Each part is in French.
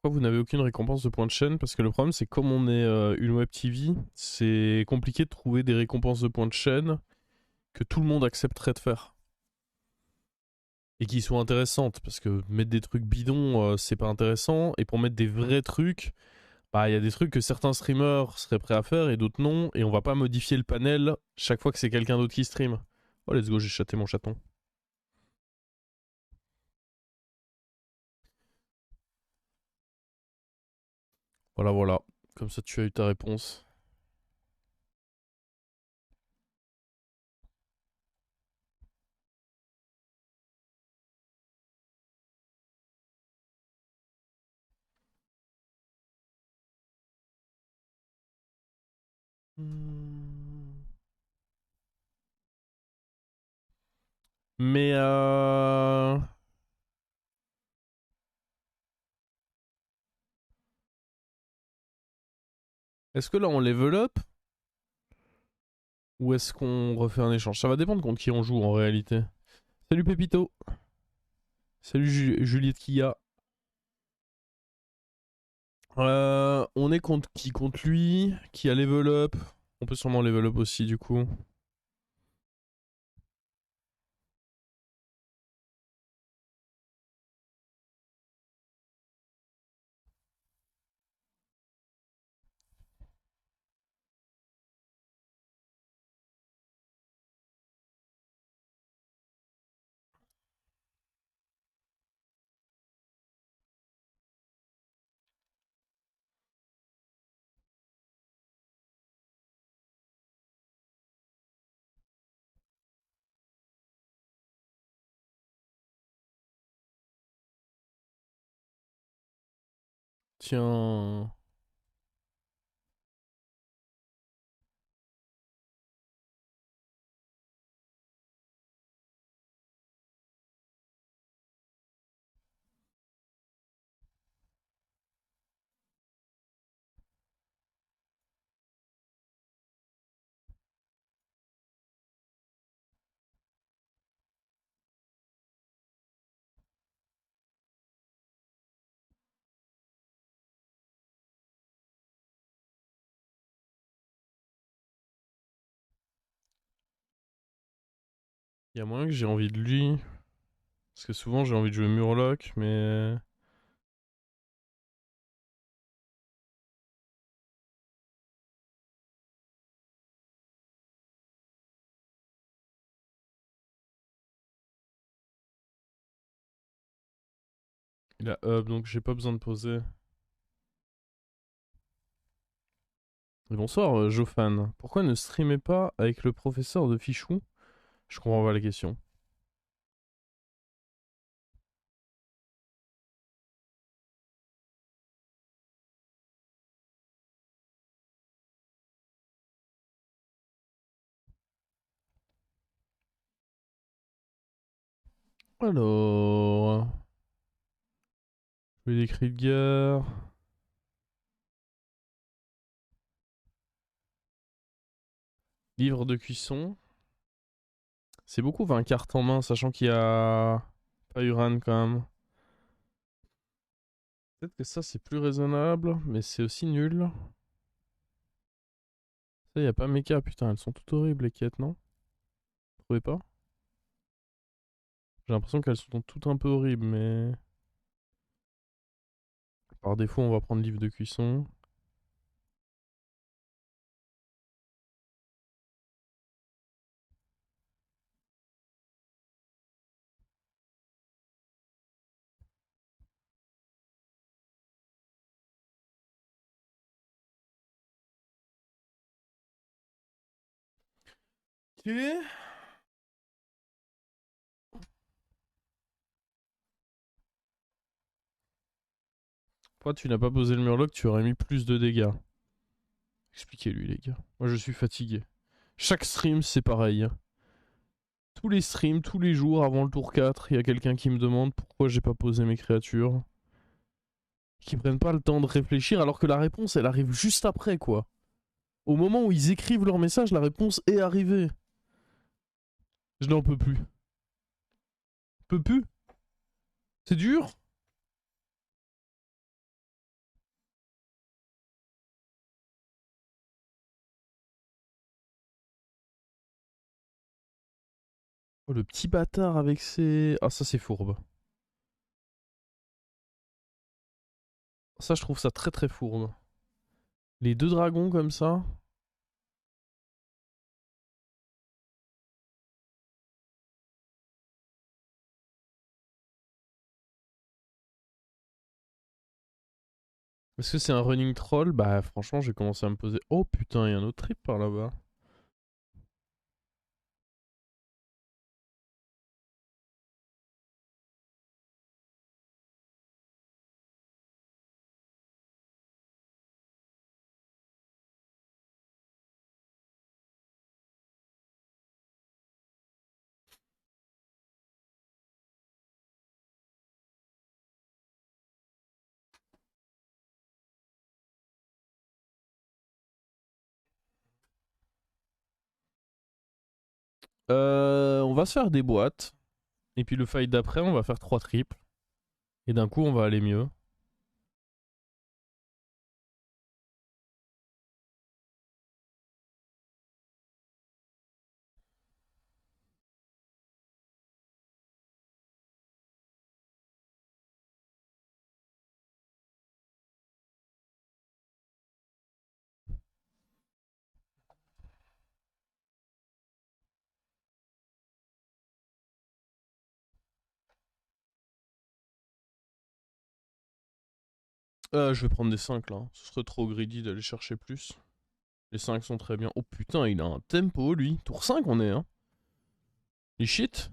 Pourquoi vous n'avez aucune récompense de points de chaîne? Parce que le problème, c'est comme on est une web TV, c'est compliqué de trouver des récompenses de points de chaîne que tout le monde accepterait de faire. Et qui soient intéressantes. Parce que mettre des trucs bidons, c'est pas intéressant. Et pour mettre des vrais trucs, bah, il y a des trucs que certains streamers seraient prêts à faire et d'autres non. Et on va pas modifier le panel chaque fois que c'est quelqu'un d'autre qui stream. Oh, let's go, j'ai chaté mon chaton. Voilà, voilà. Comme ça, tu as eu ta réponse. Hmm. Mais est-ce que là on level up ou est-ce qu'on refait un échange? Ça va dépendre contre qui on joue en réalité. Salut Pépito. Salut Juliette Kia. On est contre qui? Contre lui, qui a level up. On peut sûrement level up aussi du coup. Tiens. Il y a moyen que j'ai envie de lui. Parce que souvent j'ai envie de jouer Murloc, mais. Il a up donc j'ai pas besoin de poser. Et bonsoir Jofan. Pourquoi ne streamez pas avec le professeur de Fichou? Je comprends pas la question. Alors. Jouer des cris de guerre. Livre de cuisson. C'est beaucoup 20 cartes en main, sachant qu'il y a pas Uran quand même. Peut-être que ça c'est plus raisonnable, mais c'est aussi nul. Ça, y a pas Mecha, putain, elles sont toutes horribles les quêtes, non? Vous trouvez pas? J'ai l'impression qu'elles sont toutes un peu horribles, mais. Par défaut, on va prendre livre de cuisson. Ok. Pourquoi tu n'as pas posé le murloc? Tu aurais mis plus de dégâts. Expliquez-lui, les gars. Moi, je suis fatigué. Chaque stream, c'est pareil. Tous les streams, tous les jours, avant le tour 4, il y a quelqu'un qui me demande pourquoi j'ai pas posé mes créatures. Qui prennent pas le temps de réfléchir alors que la réponse, elle arrive juste après, quoi. Au moment où ils écrivent leur message, la réponse est arrivée. Je n'en peux plus. Peux plus. C'est dur. Oh, le petit bâtard avec ses... Ah, ça c'est fourbe. Ça, je trouve ça très très fourbe. Les deux dragons comme ça. Est-ce que c'est un running troll? Bah franchement, j'ai commencé à me poser... Oh putain, il y a un autre trip par là-bas. On va se faire des boîtes. Et puis le fight d'après, on va faire 3 triples. Et d'un coup, on va aller mieux. Je vais prendre des 5 là. Ce serait trop greedy d'aller chercher plus. Les 5 sont très bien. Oh putain, il a un tempo lui. Tour 5 on est, hein. Il shit.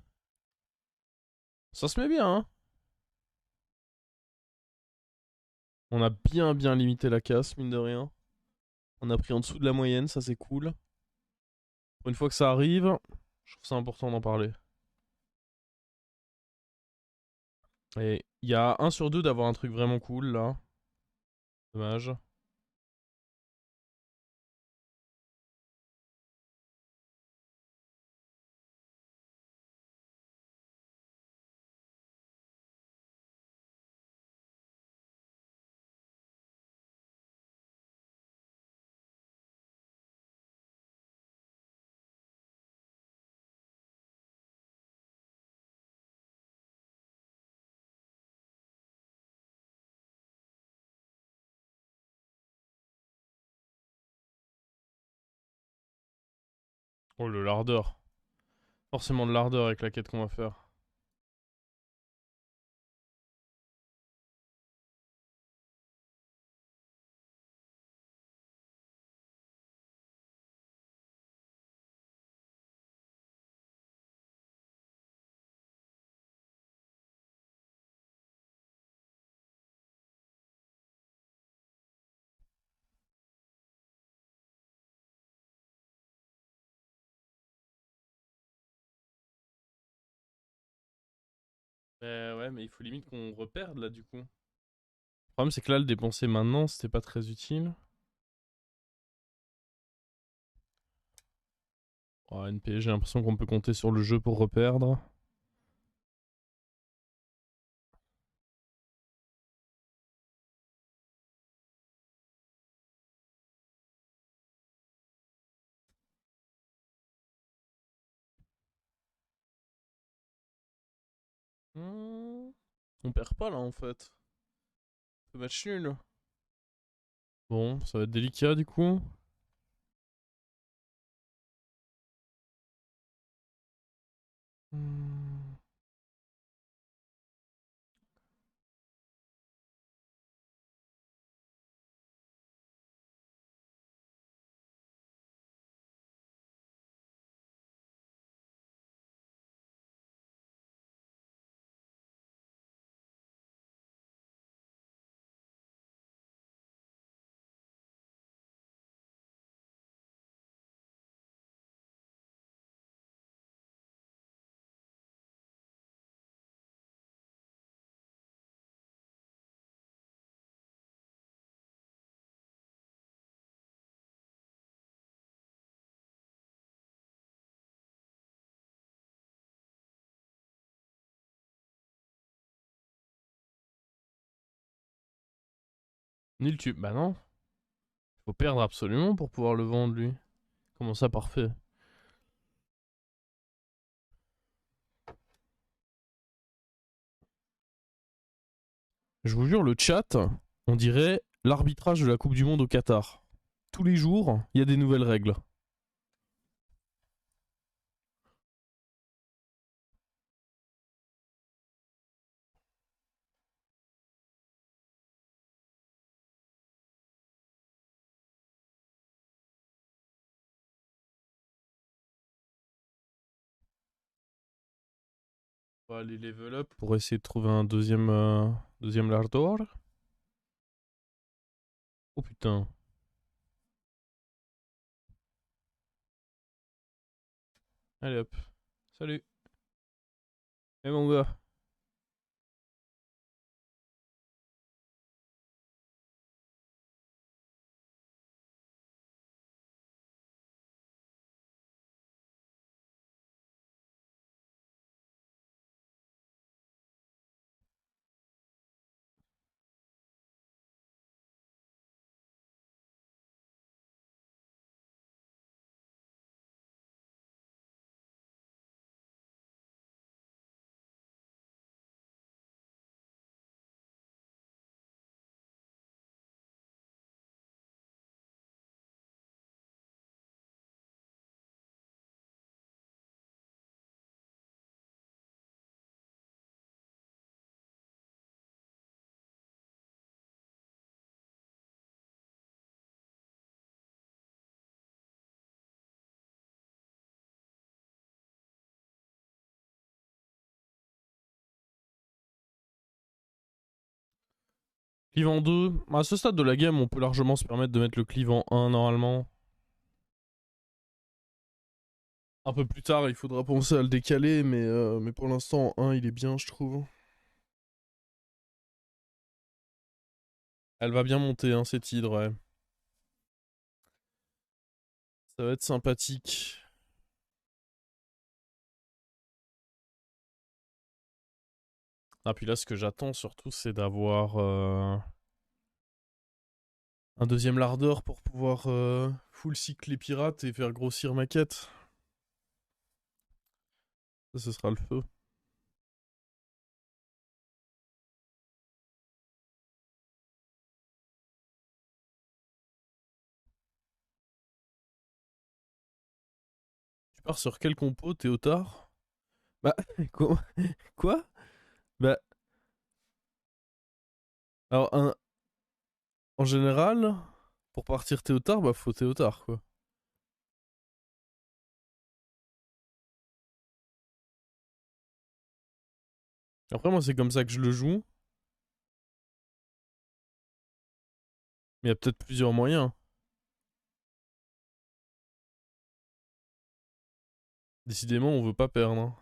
Ça se met bien, hein. On a bien bien limité la casse, mine de rien. On a pris en dessous de la moyenne, ça c'est cool. Pour une fois que ça arrive, je trouve ça important d'en parler. Et il y a 1/2 d'avoir un truc vraiment cool là. Dommage. Oh le lardeur. Forcément de l'ardeur avec la quête qu'on va faire. Ouais, mais il faut limite qu'on reperde là du coup. Le problème c'est que là le dépenser maintenant c'était pas très utile. Oh, NP, j'ai l'impression qu'on peut compter sur le jeu pour reperdre. On perd pas là en fait. C'est match nul. Bon, ça va être délicat du coup. Hmm. Nul tube. Bah non. Faut perdre absolument pour pouvoir le vendre lui. Comment ça, parfait? Je vous jure, le chat, on dirait l'arbitrage de la Coupe du Monde au Qatar. Tous les jours, il y a des nouvelles règles. On va aller level up pour essayer de trouver un deuxième Lardor. Oh putain. Allez hop. Salut. Eh mon gars. Cleave en 2. À ce stade de la game, on peut largement se permettre de mettre le cleave en 1 normalement. Un peu plus tard, il faudra penser à le décaler, mais pour l'instant, en 1, il est bien, je trouve. Elle va bien monter, hein, cette hydre, ouais. Ça va être sympathique. Ah, puis là, ce que j'attends surtout, c'est d'avoir un deuxième lardeur pour pouvoir full cycle les pirates et faire grossir ma quête. Ça, ce sera le feu. Tu pars sur quel compo, Théotard? Bah, quoi? Quoi? Bah, alors, en général, pour partir Théotard, bah, faut Théotard, quoi. Après, moi, c'est comme ça que je le joue. Mais il y a peut-être plusieurs moyens. Décidément, on veut pas perdre, hein.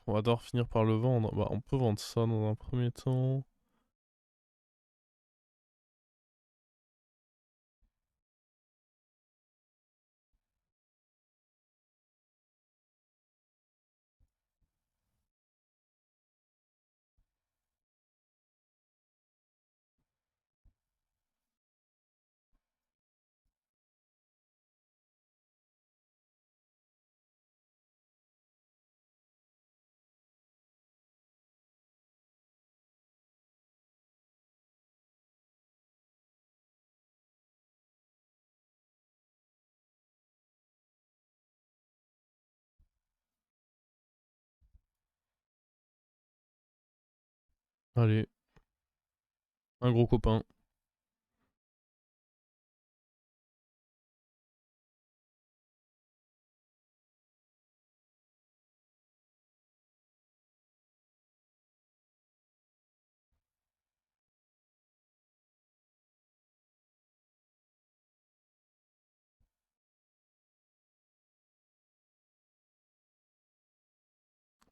On va devoir finir par le vendre. Bah, on peut vendre ça dans un premier temps. Allez, un gros copain.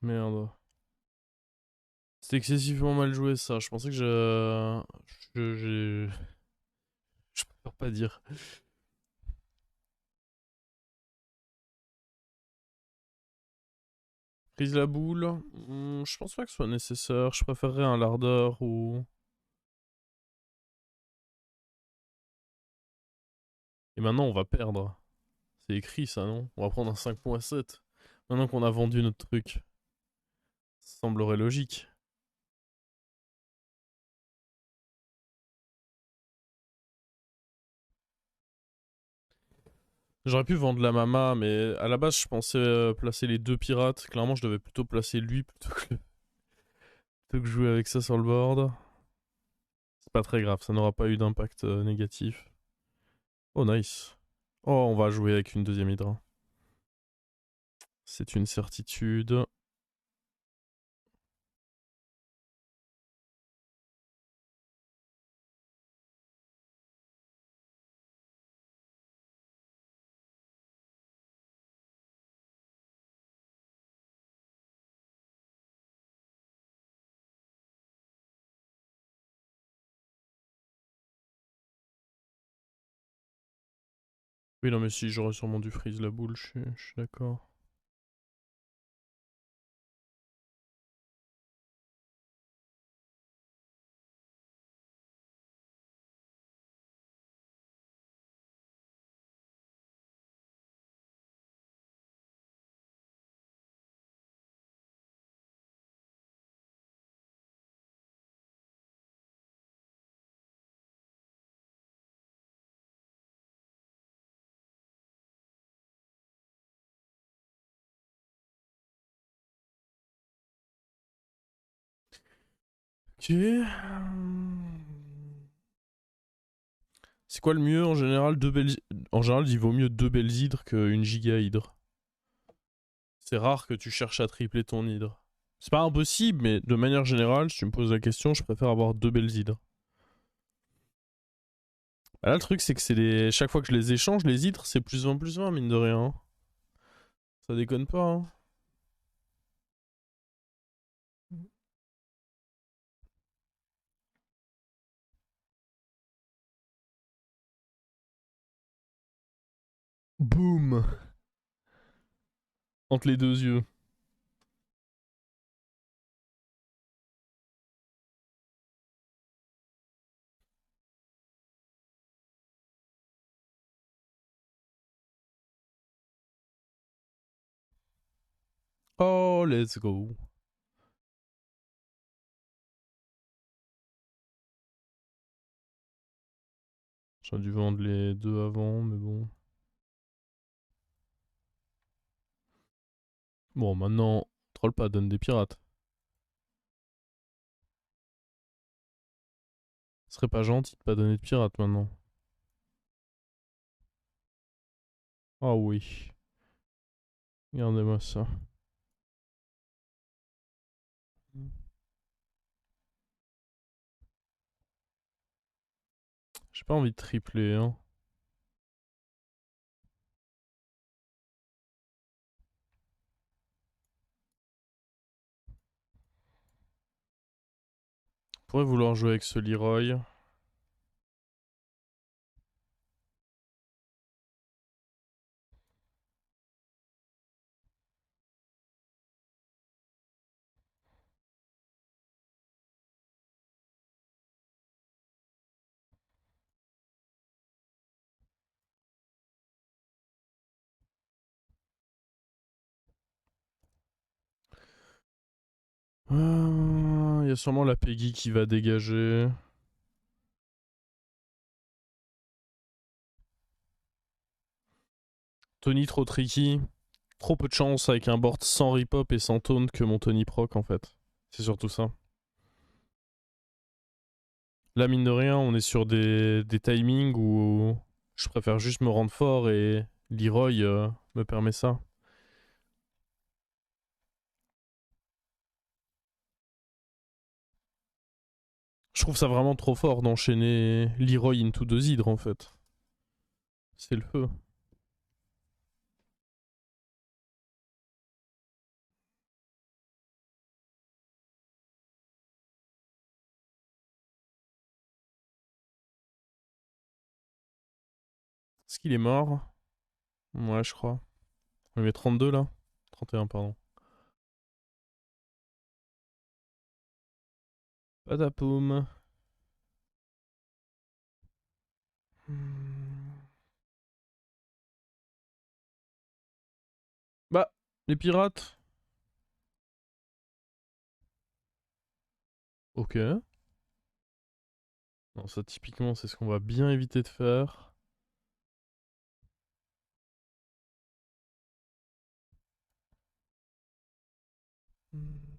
Merde. C'était excessivement mal joué ça. Je pensais que je préfère pas dire. Prise la boule. Je pense pas que ce soit nécessaire. Je préférerais un lardeur ou... Et maintenant, on va perdre. C'est écrit ça, non? On va prendre un 5.7. Maintenant qu'on a vendu notre truc. Ça semblerait logique. J'aurais pu vendre la mama, mais à la base, je pensais placer les deux pirates. Clairement, je devais plutôt placer lui plutôt que jouer avec ça sur le board. C'est pas très grave, ça n'aura pas eu d'impact négatif. Oh, nice. Oh, on va jouer avec une deuxième hydra. C'est une certitude. Oui, non, mais si j'aurais sûrement dû freeze la boule, je suis d'accord. Ok. C'est quoi le mieux en général En général, il vaut mieux deux belles hydres qu'une giga hydre. C'est rare que tu cherches à tripler ton hydre. C'est pas impossible, mais de manière générale, si tu me poses la question, je préfère avoir deux belles hydres. Bah là, le truc, c'est que chaque fois que je les échange, les hydres, c'est plus 20, mine de rien. Ça déconne pas, hein. Boum. Entre les deux yeux. Oh, let's go. J'aurais dû vendre les deux avant, mais bon. Bon, maintenant, troll pas, donne des pirates. Ce serait pas gentil de pas donner de pirates maintenant. Ah oui. Regardez-moi ça. J'ai pas envie de tripler, hein. Je pourrais vouloir jouer avec ce Leroy. Il y a sûrement la Peggy qui va dégager. Tony trop tricky. Trop peu de chance avec un board sans rip-hop et sans taunt que mon Tony proc en fait. C'est surtout ça. Là, mine de rien, on est sur des timings où je préfère juste me rendre fort et Leroy me permet ça. Je trouve ça vraiment trop fort d'enchaîner Leroy into deux hydres en fait. C'est le feu. Est-ce qu'il est mort? Ouais, je crois. On met 32 là. 31, pardon. Patapoum. Hmm. Bah, les pirates. Ok. Non, ça typiquement, c'est ce qu'on va bien éviter de faire. Hmm.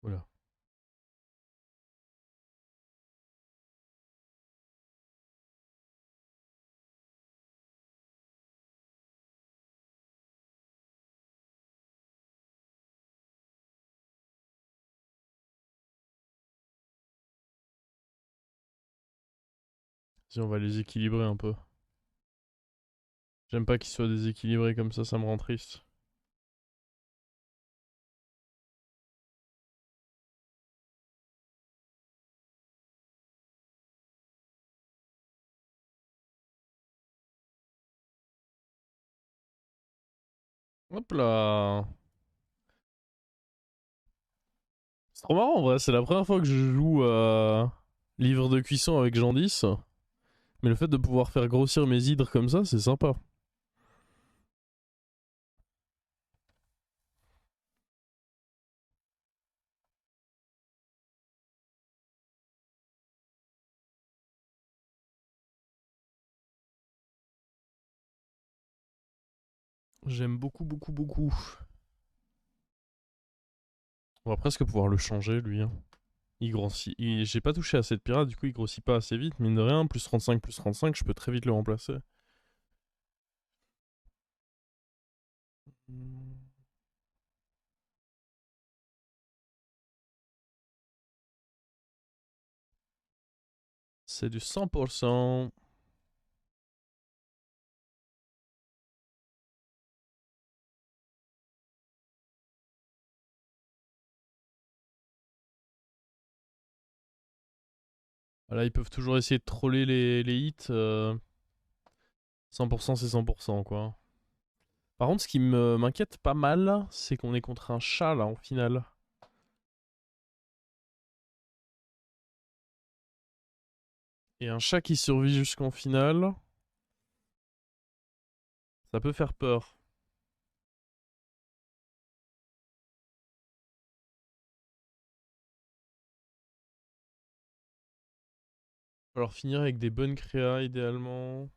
Voilà. Si on va les équilibrer un peu. J'aime pas qu'ils soient déséquilibrés comme ça me rend triste. Hop là. C'est trop marrant en vrai, c'est la première fois que je joue à livre de cuisson avec Jean 10. Mais le fait de pouvoir faire grossir mes hydres comme ça, c'est sympa. J'aime beaucoup, beaucoup, beaucoup. On va presque pouvoir le changer, lui. Hein. Il grossit. J'ai pas touché assez de pirates, du coup, il grossit pas assez vite. Mine de rien, plus 35, je peux très vite le remplacer. C'est du 100%. Là, ils peuvent toujours essayer de troller les hits. 100%, c'est 100%, quoi. Par contre, ce qui m'inquiète pas mal, c'est qu'on est contre un chat, là, en finale. Et un chat qui survit jusqu'en finale, ça peut faire peur. Alors finir avec des bonnes créas, idéalement.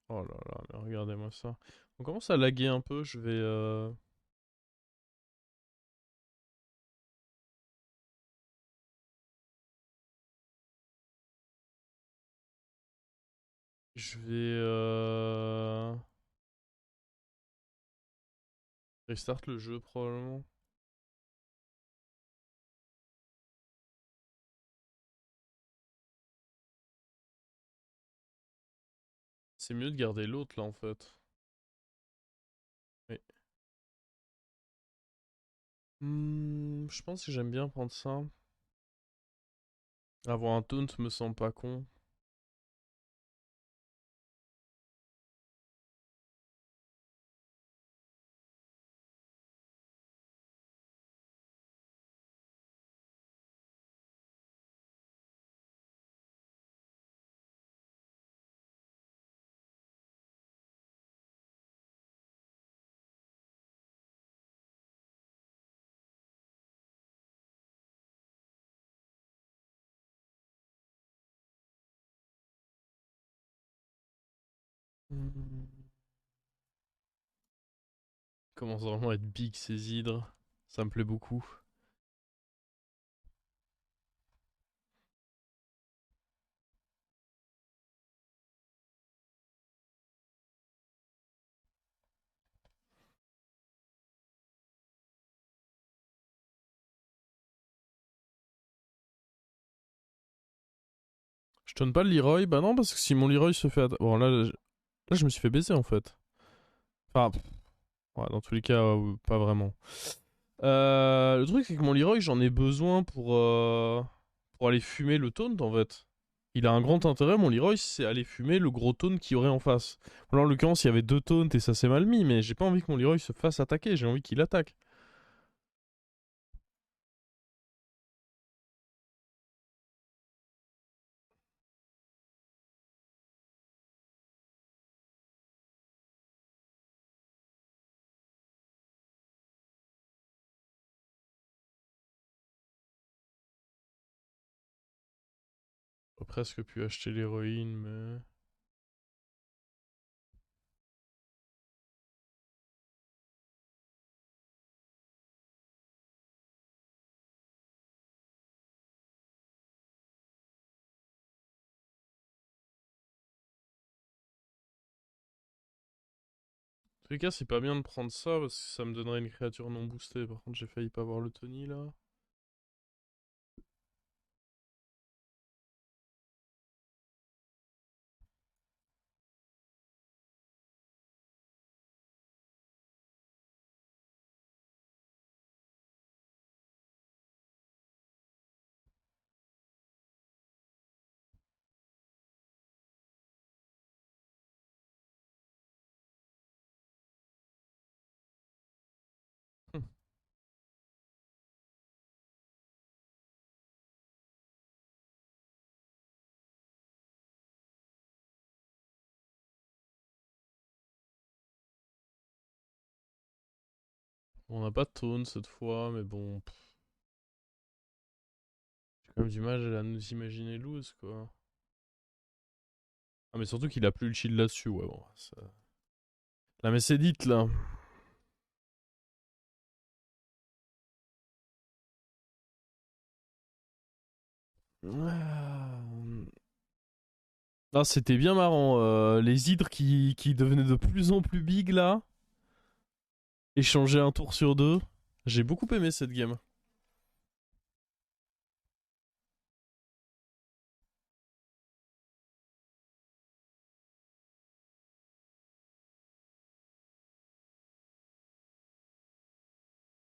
Oh là là, mais regardez-moi ça. On commence à laguer un peu, je vais... Je vais... Restart le jeu, probablement. C'est mieux de garder l'autre, là, en fait. Oui. Je pense que j'aime bien prendre ça. Avoir un taunt me semble pas con. Hmm. Commence vraiment à être big ces hydres. Ça me plaît beaucoup. Je donne pas le Leroy, bah non, parce que si mon Leroy se fait... Bon, là, je me suis fait baiser, en fait. Enfin, ouais, dans tous les cas, pas vraiment. Le truc, c'est que mon Leroy, j'en ai besoin pour aller fumer le taunt, en fait. Il a un grand intérêt, mon Leroy, c'est aller fumer le gros taunt qu'il y aurait en face. Alors, en l'occurrence, il y avait deux taunts et ça s'est mal mis, mais j'ai pas envie que mon Leroy se fasse attaquer, j'ai envie qu'il attaque. J'aurais presque pu acheter l'héroïne, mais... En tous les cas, c'est pas bien de prendre ça parce que ça me donnerait une créature non boostée. Par contre, j'ai failli pas avoir le Tony là. Hum. On n'a pas de taunt cette fois, mais bon. J'ai quand même du mal à nous imaginer lose quoi. Ah, mais surtout qu'il a plus le shield là-dessus, ouais, bon. Ça... La Mécédite là. Ah, c'était bien marrant. Les hydres qui devenaient de plus en plus big là. Échanger un tour sur deux. J'ai beaucoup aimé cette game.